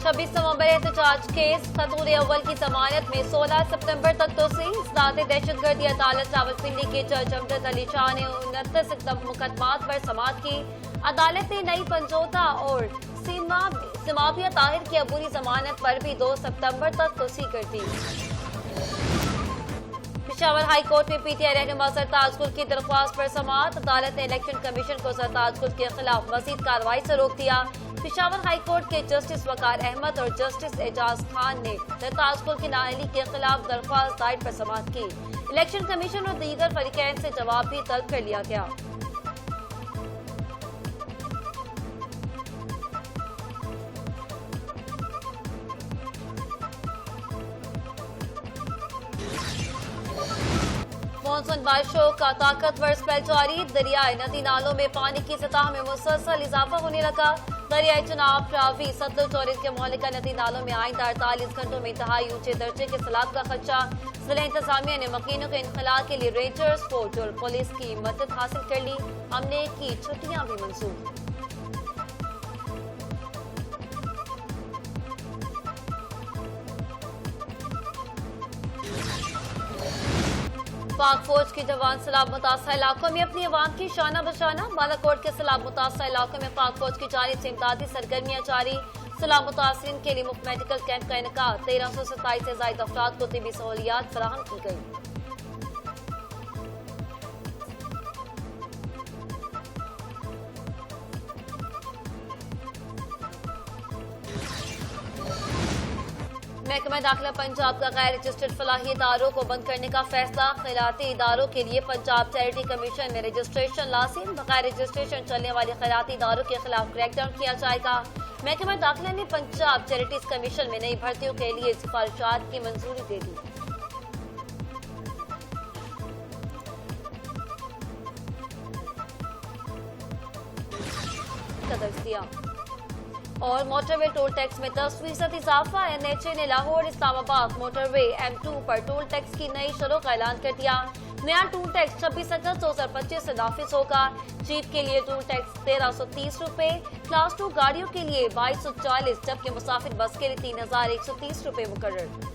26 नवंबर एहतजाज केस खतून अव्वल की जमानत में 16 सितंबर तक तोसी। इस्लात दहशतगर्दी अदालत रावलपिंडी के जज अमजद अली शाह ने 29 मुकदमात पर समाअत की। अदालत ने नई पंजोता और सिमाबिया ताहिर की अबूरी जमानत पर भी 2 सितंबर तक तोसी कर दी। पेशावर हाई कोर्ट में पीटीआई रहनुमा सरताज गुल की दरख्वास्त पर समाअत। अदालत ने इलेक्शन कमीशन को सरताज गुल के खिलाफ मजीद कार्रवाई से रोक दिया। पेशावर हाई कोर्ट के जस्टिस वकार अहमद और जस्टिस एजाज खान ने सरताज गुल की नाअहली के खिलाफ दरख्वास्त दायर पर समाअत की। इलेक्शन कमीशन और दीगर फरीकैन से जवाब भी तलब कर लिया गया। मानसून बारिशों का ताकतवर स्पेल जारी। दरियाए नदी नालों में पानी की सतह में मुसलसल इजाफा होने लगा। दरियाए चनाब, रावी, सतलुज और इसके मुहल्लिका नदी नालों में आइंदा 48 घंटों में इंतहाई ऊंचे दर्जे के सैलाब का खदशा। जिला इंतजामिया ने मकीनों के इनखला के लिए रेंजर्स, फोर्स और पुलिस की मदद हासिल कर ली। हमने की छुट्टियां भी मंजूर। पाक फौज के जवान सैलाब मुतासर इलाकों में अपनी अवाम की शाना बशाना। बालाकोट के सैलाब मुतासर इलाकों में पाक फौज की जानिब से इमदादी सरगर्मियां जारी। सैलाब मुतासरीन के लिए मुफ्त मेडिकल कैंप का इनेकाद। 1327 से ज्यादा अफराद को तिबी सहूलियात फराहम की गई। महकमा दाखिला पंजाब का गैर रजिस्टर्ड फलाही इदारों को बंद करने का फैसला। खैराती इदारों के लिए पंजाब चैरिटी कमीशन में रजिस्ट्रेशन लाजिम। बगैर रजिस्ट्रेशन चलने वाले खैराती इदारों के खिलाफ क्रैकडाउन किया जाएगा। महकमा दाखिला ने पंजाब चैरिटीज कमीशन में नई भर्तियों के लिए सिफारिशात की मंजूरी दे दी। दिया और मोटरवे टोल टैक्स में 10% इजाफा। एनएचए ने लाहौर इस्लामाबाद मोटरवे M2 पर टोल टैक्स की नई शरह का ऐलान कर दिया। नया टोल टैक्स 26 अगस्त 2025 से नाफिज होगा। जीप के लिए टोल टैक्स 1330 रुपए, क्लास 2 गाड़ियों के लिए 2240, जबकि मुसाफिर बस के लिए 3130 रुपए मुकर्रर।